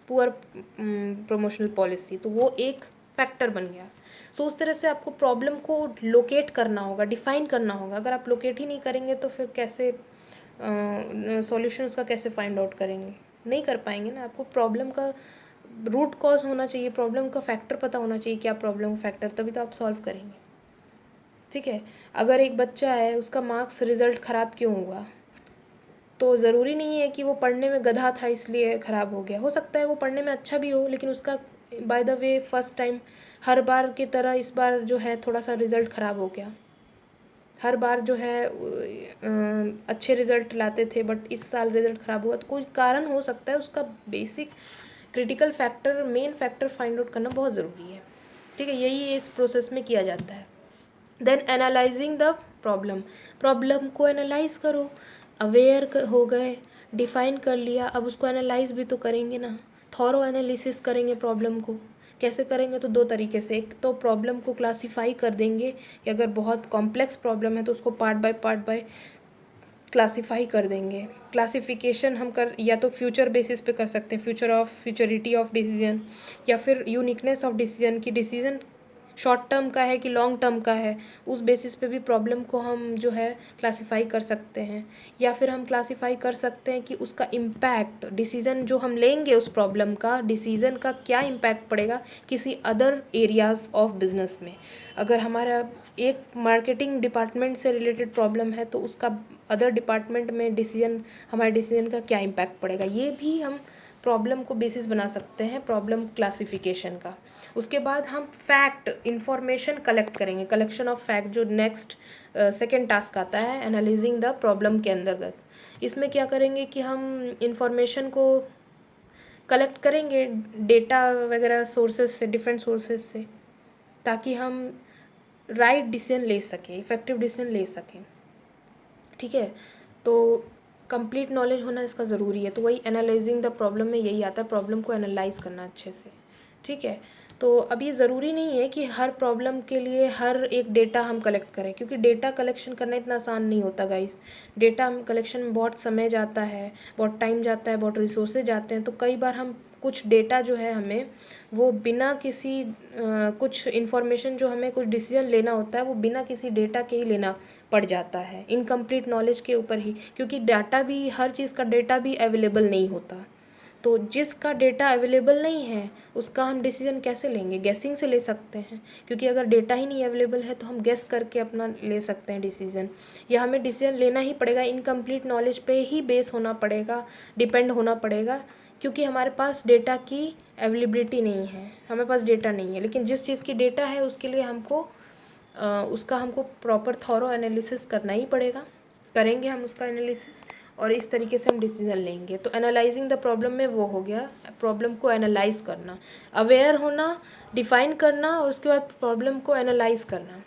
Speaker 1: poor promotional policy. तो वो एक फैक्टर बन गया। सो उस तरह से आपको प्रॉब्लम को लोकेट करना होगा, डिफ़ाइन करना होगा। अगर आप लोकेट ही नहीं करेंगे तो फिर कैसे सॉल्यूशन उसका कैसे फाइंड आउट करेंगे, नहीं कर पाएंगे ना। आपको प्रॉब्लम का रूट कॉज होना चाहिए, प्रॉब्लम का फैक्टर पता होना चाहिए, क्या प्रॉब्लम का फैक्टर, तभी तो आप सॉल्व करेंगे, ठीक है। अगर एक बच्चा है, उसका मार्क्स रिज़ल्ट ख़राब क्यों हुआ, तो ज़रूरी नहीं है कि वो पढ़ने में गधा था इसलिए ख़राब हो गया। हो सकता है वो पढ़ने में अच्छा भी हो, लेकिन उसका by the way first time हर बार की तरह इस बार जो है थोड़ा सा रिज़ल्ट ख़राब हो गया। हर बार जो है अच्छे रिज़ल्ट लाते थे, बट इस साल रिज़ल्ट ख़राब हुआ। तो कोई कारण हो सकता है, उसका basic critical factor, main factor find out करना बहुत ज़रूरी है, ठीक है। यही इस प्रोसेस में किया जाता है। Then analysing the problem, problem को एनालाइज करो। अवेयर हो गए, डिफ़ाइन कर लिया, अब उसको एनालाइज भी तो करेंगे ना, थॉरो एनालिसिस करेंगे प्रॉब्लम को। कैसे करेंगे, तो दो तरीके से। एक तो प्रॉब्लम को क्लासीफाई कर देंगे कि अगर बहुत कॉम्प्लेक्स प्रॉब्लम है तो उसको पार्ट बाय क्लासीफाई कर देंगे। क्लासिफिकेशन हम कर या तो फ्यूचर बेसिस पे कर सकते हैं, फ्यूचरिटी ऑफ डिसीजन, या फिर यूनिकनेस ऑफ डिसीजन की डिसीजन शॉर्ट टर्म का है कि लॉन्ग टर्म का है, उस बेसिस पे भी प्रॉब्लम को हम जो है क्लासीफाई कर सकते हैं। या फिर हम क्लासीफाई कर सकते हैं कि उसका इम्पैक्ट, डिसीज़न जो हम लेंगे उस प्रॉब्लम का, डिसीज़न का क्या इम्पैक्ट पड़ेगा किसी अदर एरियाज़ ऑफ बिजनेस में। अगर हमारा एक मार्केटिंग डिपार्टमेंट से रिलेटेड प्रॉब्लम है तो उसका अदर डिपार्टमेंट में डिसीजन, हमारे डिसीजन का क्या इम्पैक्ट पड़ेगा, ये भी हम प्रॉब्लम को बेसिस बना सकते हैं प्रॉब्लम क्लासिफिकेशन का। उसके बाद हम फैक्ट इंफॉर्मेशन कलेक्ट करेंगे, कलेक्शन ऑफ फैक्ट, जो नेक्स्ट सेकेंड टास्क आता है एनालाइजिंग द प्रॉब्लम के अंतर्गत। इसमें क्या करेंगे कि हम इंफॉर्मेशन को कलेक्ट करेंगे डेटा वगैरह सोर्सेज से, डिफरेंट सोर्सेज से, ताकि हम राइट डिसीजन ले सकें, इफ़ेक्टिव डिसीजन ले सकें, ठीक है। तो कंप्लीट नॉलेज होना इसका ज़रूरी है। तो वही एनालाइजिंग द प्रॉब्लम में यही आता है, प्रॉब्लम को एनालाइज करना अच्छे से, ठीक है। तो अब ये ज़रूरी नहीं है कि हर प्रॉब्लम के लिए हर एक डेटा हम कलेक्ट करें, क्योंकि डेटा कलेक्शन करना इतना आसान नहीं होता गाइस। डेटा कलेक्शन में बहुत समय जाता है, बहुत टाइम जाता है, बहुत रिसोर्सेज जाते हैं। तो कई बार हम कुछ डेटा जो है हमें वो बिना किसी कुछ इन्फॉर्मेशन जो हमें कुछ डिसीजन लेना होता है वो बिना किसी डेटा के ही लेना पड़ जाता है, इनकम्प्लीट नॉलेज के ऊपर ही, क्योंकि डाटा भी, हर चीज़ का डेटा भी अवेलेबल नहीं होता। तो जिसका डेटा अवेलेबल नहीं है उसका हम डिसीजन कैसे लेंगे, गेसिंग से ले सकते हैं, क्योंकि अगर डेटा ही नहीं अवेलेबल है तो हम गेस करके अपना ले सकते हैं डिसीजन, या हमें डिसीजन लेना ही पड़ेगा, इनकम्प्लीट नॉलेज पे ही बेस होना पड़ेगा, डिपेंड होना पड़ेगा, क्योंकि हमारे पास डेटा की अवेलेबिलिटी नहीं है, हमारे पास डेटा नहीं है। लेकिन जिस चीज़ की डेटा है उसके लिए उसका हमको प्रॉपर थॉरो एनालिसिस करना ही पड़ेगा, करेंगे हम उसका एनालिसिस, और इस तरीके से हम डिसीजन लेंगे। तो एनालाइजिंग द प्रॉब्लम में वो हो गया, प्रॉब्लम को एनालाइज करना, अवेयर होना, डिफ़ाइन करना, और उसके बाद प्रॉब्लम को एनालाइज करना।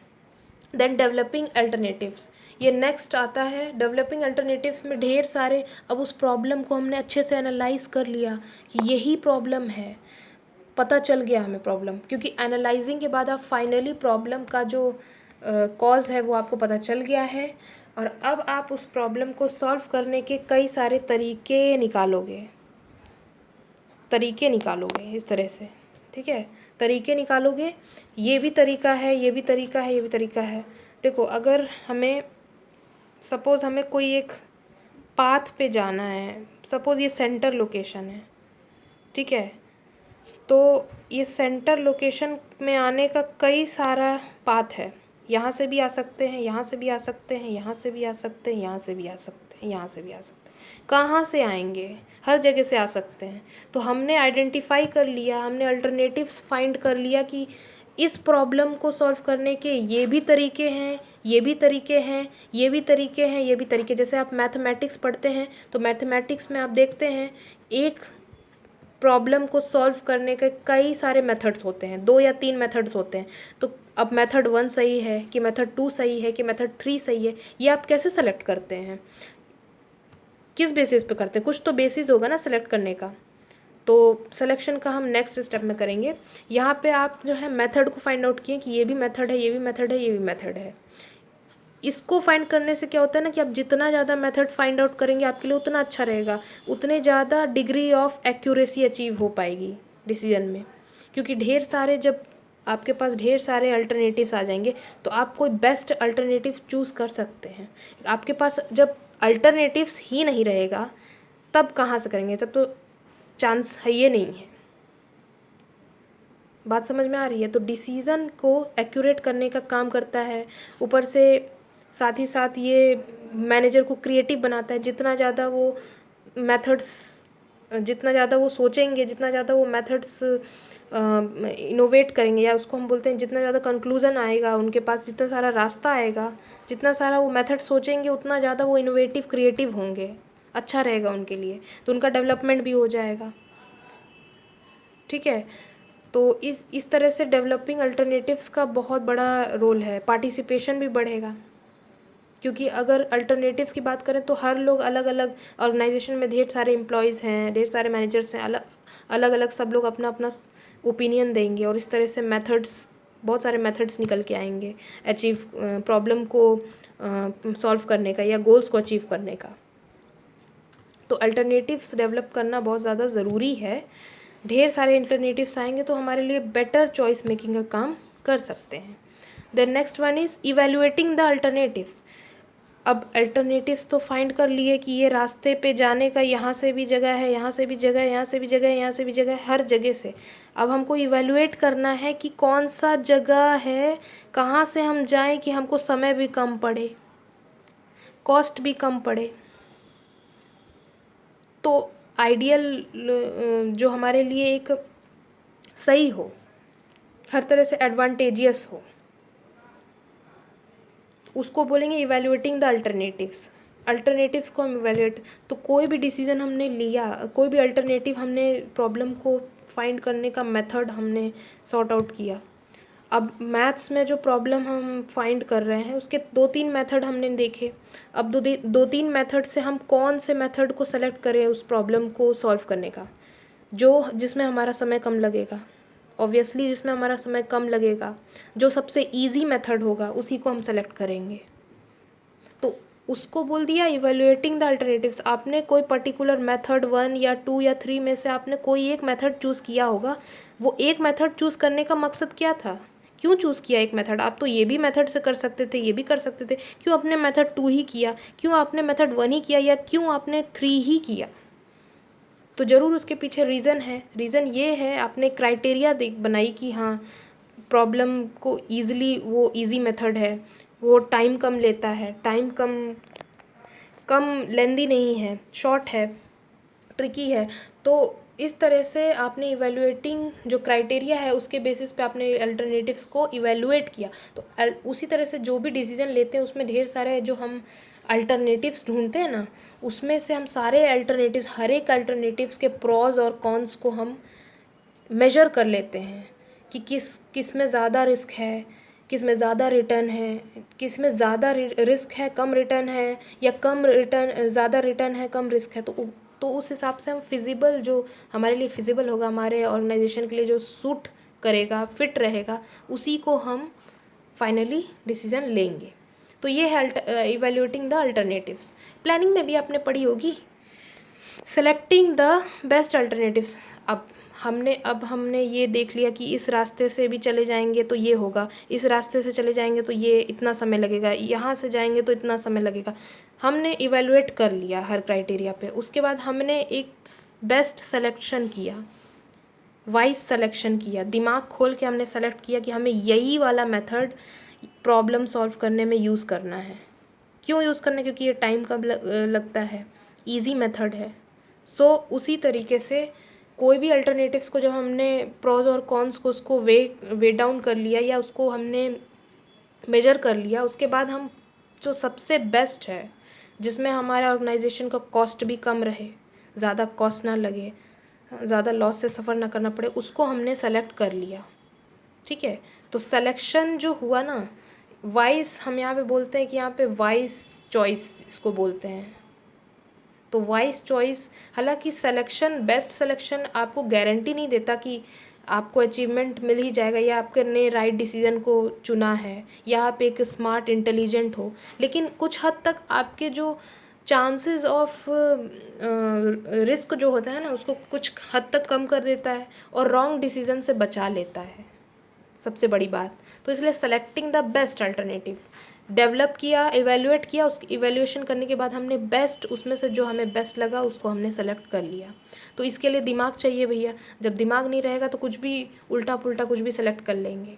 Speaker 1: देन डेवलपिंग अल्टरनेटिव्स, ये नेक्स्ट आता है। डेवलपिंग अल्टरनेटिव्स में ढेर सारे, अब उस प्रॉब्लम को हमने अच्छे से एनालाइज कर लिया कि यही प्रॉब्लम है, पता चल गया हमें प्रॉब्लम, क्योंकि एनालाइजिंग के बाद आप फाइनली प्रॉब्लम का जो कॉज है वो आपको पता चल गया है, और अब आप उस प्रॉब्लम को सॉल्व करने के कई सारे तरीके निकालोगे इस तरह से, ठीक है। तरीके निकालोगे, ये भी तरीका है, ये भी तरीका है, ये भी तरीका है। देखो, अगर हमें सपोज़ हमें कोई एक पाथ पे जाना है, सपोज़ ये सेंटर लोकेशन है, ठीक है, तो ये सेंटर लोकेशन में आने का कई सारा पाथ है। यहाँ से भी आ सकते हैं, यहाँ से भी आ सकते हैं, यहाँ से भी आ सकते हैं, यहाँ से भी आ सकते हैं, यहाँ से भी आ सकते हैं। कहाँ से आएंगे? हर जगह से आ सकते हैं। तो हमने आइडेंटिफाई कर लिया, हमने अल्टरनेटिव्स फाइंड कर लिया कि इस प्रॉब्लम को सॉल्व करने के ये भी तरीके हैं, ये भी तरीके हैं, ये भी तरीके हैं, ये भी तरीके। जैसे आप मैथमेटिक्स पढ़ते हैं तो मैथमेटिक्स में आप देखते हैं एक प्रॉब्लम को सॉल्व करने के कई सारे मेथड्स होते हैं, 2 या 3 मेथड्स होते हैं। तो अब मेथड 1 सही है कि मेथड 2 सही है कि मेथड 3 सही है, ये आप कैसे सेलेक्ट करते हैं? किस बेसिस पे करते हैं? कुछ तो बेसिस होगा ना सेलेक्ट करने का। तो सिलेक्शन का हम नेक्स्ट स्टेप में करेंगे। यहाँ पे आप जो है मेथड को फाइंड आउट किए कि ये भी मेथड है, ये भी मेथड है, ये भी मेथड है। इसको फाइंड करने से क्या होता है ना कि आप जितना ज़्यादा मेथड फाइंड आउट करेंगे आपके लिए उतना अच्छा रहेगा, उतने ज़्यादा डिग्री ऑफ एक्यूरेसी अचीव हो पाएगी डिसीजन में। क्योंकि ढेर सारे जब आपके पास ढेर सारे अल्टरनेटिव्स आ जाएंगे तो आप कोई बेस्ट अल्टरनेटिव चूज़ कर सकते हैं। आपके पास जब अल्टरनेटिव्स ही नहीं रहेगा तब कहाँ से करेंगे? तब तो चांस है ये नहीं है। बात समझ में आ रही है? तो डिसीज़न को एक्यूरेट करने का काम करता है। ऊपर से साथ ही साथ ये मैनेजर को क्रिएटिव बनाता है। जितना ज़्यादा वो मेथड्स, जितना ज़्यादा वो सोचेंगे, जितना ज़्यादा वो मेथड्स इनोवेट करेंगे, या उसको हम बोलते हैं जितना ज़्यादा कंक्लूज़न आएगा उनके पास, जितना सारा रास्ता आएगा, जितना सारा वो मेथड सोचेंगे उतना ज़्यादा वो इनोवेटिव क्रिएटिव होंगे, अच्छा रहेगा उनके लिए, तो उनका डेवलपमेंट भी हो जाएगा। ठीक है, तो इस तरह से डेवलपिंग अल्टरनेटिव्स का बहुत बड़ा रोल है। पार्टिसिपेशन भी बढ़ेगा, क्योंकि अगर अल्टरनेटिव्स की बात करें तो हर लोग अलग अलग ऑर्गेनाइजेशन में ढेर सारे एम्प्लॉयज़ हैं, ढेर सारे मैनेजर्स हैं, अलग अलग सब लोग अपना अपना ओपिनियन देंगे और इस तरह से मेथड्स, बहुत सारे मेथड्स निकल के आएंगे अचीव प्रॉब्लम को सॉल्व करने का या गोल्स को अचीव करने का। तो अल्टरनेटिव्स डेवलप करना बहुत ज़्यादा ज़रूरी है। ढेर सारे अल्टरनेटिव्स आएंगे तो हमारे लिए बेटर चॉइस मेकिंग का काम कर सकते हैं। Then next one is evaluating the alternatives. अब अल्टरनेटिव्स तो फाइंड कर लिए कि ये रास्ते पे जाने का यहाँ से भी जगह है, यहाँ से भी जगह है, यहाँ से भी जगह है, यहाँ से भी जगह है, हर जगह से। अब हमको इवैल्यूएट करना है कि कौन सा जगह है, कहाँ से हम जाएं कि हमको समय भी कम पड़े, कॉस्ट भी कम पड़े। तो आइडियल जो हमारे लिए एक सही हो, हर तरह से एडवांटेजियस हो, उसको बोलेंगे इवैल्यूएटिंग द अल्टरनेटिव्स। अल्टरनेटिव्स को हम इवैल्यूएट, तो कोई भी डिसीजन हमने लिया, कोई भी अल्टरनेटिव हमने प्रॉब्लम को फाइंड करने का मेथड हमने सॉर्ट आउट किया। अब मैथ्स में जो प्रॉब्लम हम फाइंड कर रहे हैं उसके 2-3 मेथड हमने देखे। अब 2-3 मेथड से हम कौन से मेथड को सेलेक्ट करें उस प्रॉब्लम को सॉल्व करने का, जो जिसमें हमारा समय कम लगेगा। ऑब्वियसली जिसमें हमारा समय कम लगेगा, जो सबसे इजी मेथड होगा उसी को हम सेलेक्ट करेंगे। तो उसको बोल दिया इवैल्यूएटिंग द अल्टरनेटिव्स। आपने कोई पर्टिकुलर मेथड 1 या 2 या 3 में से आपने कोई एक मेथड चूज़ किया होगा। वो एक मेथड चूज़ करने का मकसद क्या था? क्यों चूज़ किया एक मेथड? आप तो ये भी मेथड से कर सकते थे, ये भी कर सकते थे, क्यों आपने मेथड 2 ही किया, क्यों आपने मेथड 1 ही किया, या क्यों आपने 3 ही किया? तो ज़रूर उसके पीछे रीज़न है। रीज़न ये है, आपने क्राइटेरिया बनाई कि हाँ प्रॉब्लम को ईज़िली, वो इजी मेथड है, वो टाइम कम लेता है, टाइम कम लेंदी नहीं है, शॉर्ट है, ट्रिकी है। तो इस तरह से आपने इवैल्यूएटिंग जो क्राइटेरिया है उसके बेसिस पे आपने अल्टरनेटिव्स को इवैल्यूएट किया। तो उसी तरह से जो भी डिसीजन लेते हैं उसमें ढेर सारे जो हम अल्टरनेटिव्स ढूंढते हैं ना, उसमें से हम सारे अल्टरनेटिव्स, हर एक अल्टरनेटिव्स के प्रोज और कॉन्स को हम मेजर कर लेते हैं कि किस में ज़्यादा रिस्क है, किस में ज़्यादा रिटर्न है, किस में ज़्यादा रिस्क है कम रिटर्न है, या कम रिटर्न ज़्यादा रिटर्न है कम रिस्क है। तो उस हिसाब से हम फिजिबल, जो हमारे लिए फिजिबल होगा, हमारे ऑर्गेनाइजेशन के लिए जो सूट करेगा, फिट रहेगा, उसी को हम फाइनली डिसीजन लेंगे। तो ये है इवैल्यूएटिंग द अल्टरनेटिव्स। प्लानिंग में भी आपने पढ़ी होगी, सेलेक्टिंग द बेस्ट अल्टरनेटिव्स। अब हमने ये देख लिया कि इस रास्ते से भी चले जाएंगे तो ये होगा, इस रास्ते से चले जाएंगे तो ये इतना समय लगेगा, यहाँ से जाएंगे तो इतना समय लगेगा। हमने इवेलुएट कर लिया हर क्राइटेरिया पे। उसके बाद हमने एक बेस्ट सेलेक्शन किया, वाइज सेलेक्शन किया, दिमाग खोल के हमने सेलेक्ट किया कि हमें यही वाला मेथड प्रॉब्लम सॉल्व करने में यूज़ करना है। क्यों यूज़ करना है? क्योंकि ये टाइम कम लगता है, इजी मेथड है। सो उसी तरीके से कोई भी अल्टरनेटिव्स को जब हमने प्रोज और कॉन्स को उसको वे डाउन कर लिया या उसको हमने मेजर कर लिया, उसके बाद हम जो सबसे बेस्ट है, जिसमें हमारा ऑर्गेनाइजेशन का कॉस्ट भी कम रहे, ज़्यादा कॉस्ट ना लगे, ज़्यादा लॉस से सफ़र ना करना पड़े, उसको हमने सेलेक्ट कर लिया। ठीक है, तो सिलेक्शन जो हुआ ना, वाइज हम यहाँ पे बोलते हैं कि यहाँ पे वाइज चॉइस इसको बोलते हैं। तो वाइज चॉइस, हालांकि सिलेक्शन, बेस्ट सिलेक्शन आपको गारंटी नहीं देता कि आपको अचीवमेंट मिल ही जाएगा या आपने राइट डिसीजन को चुना है या आप एक स्मार्ट इंटेलिजेंट हो, लेकिन कुछ हद तक आपके जो चांसेस ऑफ रिस्क जो होता है ना, उसको कुछ हद तक कम कर देता है और रॉन्ग डिसीजन से बचा लेता है, सबसे बड़ी बात। तो इसलिए selecting the best alternative, develop किया, इवेल्युएट किया, उसकी इवेल्युएशन करने के बाद हमने बेस्ट, उसमें से जो हमें बेस्ट लगा उसको हमने सेलेक्ट कर लिया। तो इसके लिए दिमाग चाहिए भैया, जब दिमाग नहीं रहेगा तो कुछ भी उल्टा पुल्टा कुछ भी सेलेक्ट कर लेंगे।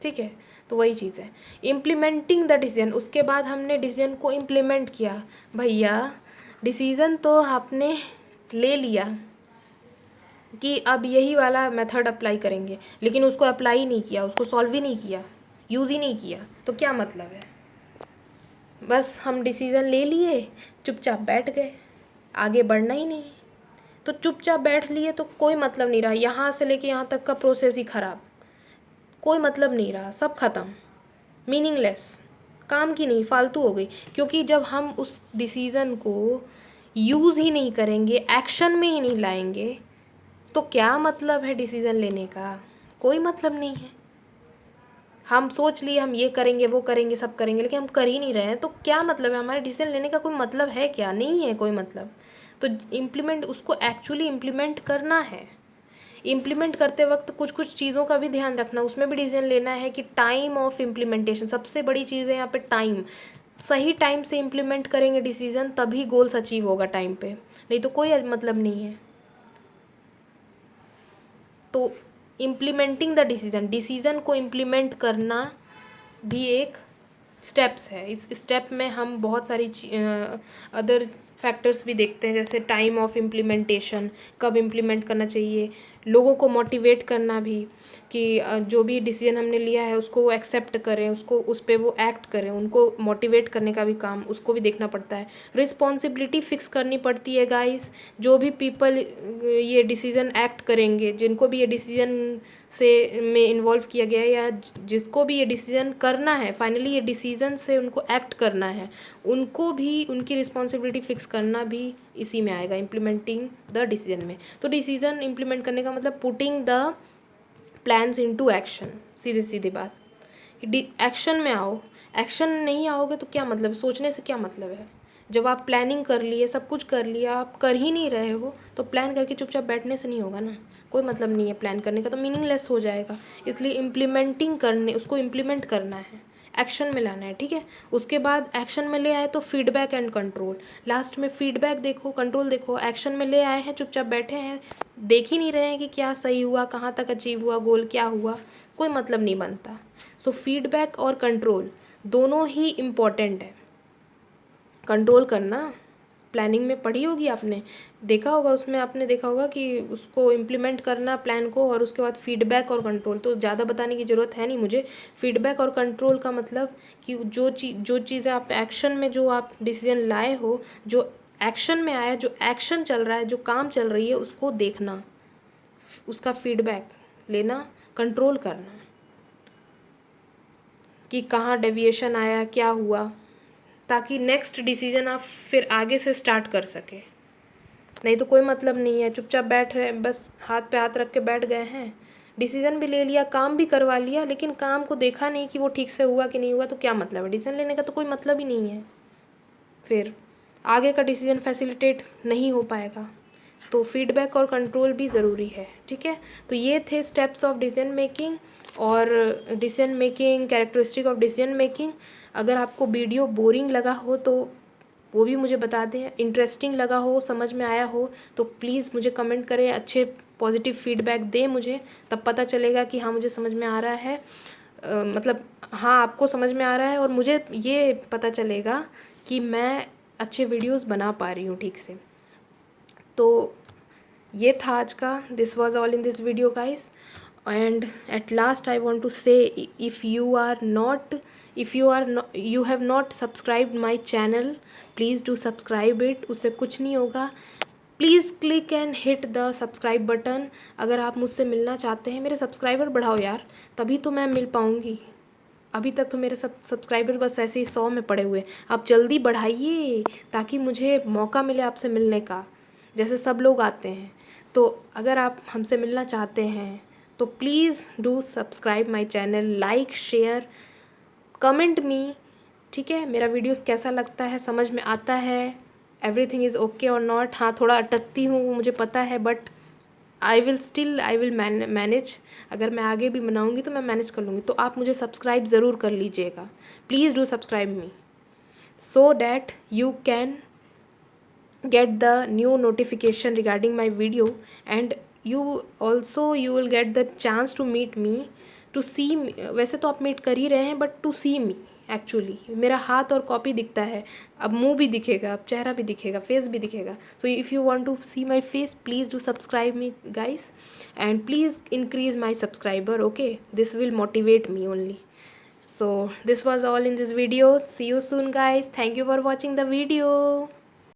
Speaker 1: ठीक है, तो वही चीज़ है। इम्प्लीमेंटिंग द डिसीजन, उसके बाद हमने डिसीजन को इम्प्लीमेंट किया। भैया डिसीज़न तो आपने ले लिया कि अब यही वाला मेथड अप्लाई करेंगे, लेकिन उसको अप्लाई ही नहीं किया, उसको सॉल्व ही नहीं किया, यूज़ ही नहीं किया, तो क्या मतलब है? बस हम डिसीज़न ले लिए, चुपचाप बैठ गए, आगे बढ़ना ही नहीं। तो चुपचाप बैठ लिए तो कोई मतलब नहीं रहा, यहाँ से लेके यहाँ तक का प्रोसेस ही ख़राब, कोई मतलब नहीं रहा, सब ख़त्म, मीनिंगलेस, काम की नहीं, फालतू हो गई। क्योंकि जब हम उस डिसीज़न को यूज़ ही नहीं करेंगे, एक्शन में ही नहीं लाएंगे, तो क्या मतलब है डिसीज़न लेने का? कोई मतलब नहीं है। हम सोच लिए हम ये करेंगे वो करेंगे सब करेंगे, लेकिन हम कर ही नहीं रहे हैं, तो क्या मतलब है? हमारे डिसीजन लेने का कोई मतलब है क्या? नहीं है कोई मतलब। तो इम्प्लीमेंट, उसको एक्चुअली इम्प्लीमेंट करना है। इम्प्लीमेंट करते वक्त कुछ कुछ चीज़ों का भी ध्यान रखना, उसमें भी डिसीजन लेना है कि टाइम ऑफ इम्प्लीमेंटेशन सबसे बड़ी चीज़ है यहाँ पे, टाइम। सही टाइम से इम्प्लीमेंट करेंगे डिसीजन, तभी गोल्स अचीव होगा टाइम पे, नहीं तो कोई मतलब नहीं है। तो इम्प्लीमेंटिंग द डिसीज़न, डिसीज़न को इम्प्लीमेंट करना भी एक स्टेप्स है। इस स्टेप में हम बहुत सारी अदर फैक्टर्स भी देखते हैं, जैसे टाइम ऑफ इम्प्लीमेंटेशन, कब इम्प्लीमेंट करना चाहिए, लोगों को मोटिवेट करना भी कि जो भी डिसीजन हमने लिया है उसको वो एक्सेप्ट करें, उसको उस पर वो एक्ट करें, उनको मोटिवेट करने का भी काम उसको भी देखना पड़ता है। रिस्पॉन्सिबिलिटी फिक्स करनी पड़ती है गाइस। जो भी पीपल ये डिसीज़न एक्ट करेंगे, जिनको भी ये डिसीज़न से में इन्वॉल्व किया गया है या जिसको भी ये डिसीज़न करना है, फाइनली ये डिसीज़न से उनको एक्ट करना है, उनको भी उनकी रिस्पॉन्सिबिलिटी फिक्स करना भी इसी में आएगा, इम्प्लीमेंटिंग द डिसीजन में। तो डिसीज़न इम्प्लीमेंट करने का मतलब putting the plans into action, सीधे सीधी बात कि एक्शन में आओ। एक्शन नहीं आओगे तो क्या मतलब है? सोचने से क्या मतलब है? जब आप प्लानिंग कर लिए, सब कुछ कर लिया, आप कर ही नहीं रहे हो, तो प्लान करके चुपचाप बैठने से नहीं होगा ना, कोई मतलब नहीं है प्लान करने का, तो मीनिंगलेस हो जाएगा। इसलिए इम्प्लीमेंटिंग करने, उसको इम्प्लीमेंट करना है, एक्शन में लाना है। ठीक है, उसके बाद एक्शन में ले आए तो फीडबैक एंड कंट्रोल, लास्ट में फीडबैक देखो, कंट्रोल देखो। एक्शन में ले आए हैं, चुपचाप बैठे हैं, देख ही नहीं रहे हैं कि क्या सही हुआ, कहाँ तक अचीव हुआ, गोल क्या हुआ, कोई मतलब नहीं बनता। सो फीडबैक और कंट्रोल दोनों ही इम्पॉर्टेंट है। कंट्रोल करना प्लानिंग में पढ़ी होगी आपने, देखा होगा, उसमें आपने देखा होगा कि उसको इम्प्लीमेंट करना प्लान को, और उसके बाद फीडबैक और कंट्रोल। तो ज़्यादा बताने की ज़रूरत है नहीं मुझे। फीडबैक और कंट्रोल का मतलब कि जो चीज़ें आप एक्शन में, जो आप डिसीजन लाए हो, जो एक्शन में आया, जो एक्शन चल रहा है, जो काम चल रही है, उसको देखना, उसका फीडबैक लेना, कंट्रोल करना कि कहाँ डेविएशन आया, क्या हुआ, ताकि नेक्स्ट डिसीजन आप फिर आगे से स्टार्ट कर सके। नहीं तो कोई मतलब नहीं है, चुपचाप बैठ रहे, बस हाथ पे हाथ रख के बैठ गए हैं, डिसीजन भी ले लिया, काम भी करवा लिया, लेकिन काम को देखा नहीं कि वो ठीक से हुआ कि नहीं हुआ, तो क्या मतलब है? डिसीजन लेने का तो कोई मतलब ही नहीं है, फिर आगे का डिसीजन फैसिलिटेट नहीं हो पाएगा। तो फीडबैक और कंट्रोल भी ज़रूरी है, ठीक है। तो ये थे स्टेप्स ऑफ डिसीजन मेकिंग और decision making, characteristic of decision making. अगर आपको वीडियो बोरिंग लगा हो तो वो भी मुझे बता दें, इंटरेस्टिंग लगा हो, समझ में आया हो तो प्लीज़ मुझे कमेंट करें, अच्छे पॉजिटिव फीडबैक दें मुझे, तब पता चलेगा कि हाँ मुझे समझ में आ रहा है, मतलब हाँ आपको समझ में आ रहा है, और मुझे ये पता चलेगा कि मैं अच्छे वीडियोस बना पा रही हूँ ठीक से। तो ये था आज का, this was all in this video guys. And at last I want to say, if you have not subscribed my channel, please do subscribe it, उससे कुछ नहीं होगा। Please click and hit the subscribe button. अगर आप मुझसे मिलना चाहते हैं, मेरे सब्सक्राइबर बढ़ाओ यार, तभी तो मैं मिल पाऊँगी। अभी तक तो मेरे सब्सक्राइबर बस ऐसे ही 100 में पड़े हुए। आप जल्दी बढ़ाइए ताकि मुझे मौका मिले आपसे मिलने का, जैसे सब लोग आते हैं। तो अगर आप हमसे मिलना चाहते हैं तो please do subscribe my channel, like, share, comment me, ठीक है। मेरा वीडियोस कैसा लगता है, समझ में आता है, एवरीथिंग इज़ ओके और नॉट। हाँ थोड़ा अटकती हूँ वो मुझे पता है, बट आई विल मैनेज। अगर मैं आगे भी बनाऊँगी तो मैं मैनेज कर लूँगी। तो आप मुझे सब्सक्राइब ज़रूर कर लीजिएगा, please do subscribe me, so that you can get the new notification regarding my video, and you will get the chance to meet me, to see me। वैसे तो आप मीट कर ही रहे हैं, but to see me actually, मेरा हाथ और कॉपी दिखता है, अब मुंह भी दिखेगा, अब चेहरा भी दिखेगा, फेस भी दिखेगा। So if you want to see my face, please do subscribe me guys, and please increase my subscriber, okay, this will motivate me only। So this was all in this video. See you soon guys, thank you for watching the video।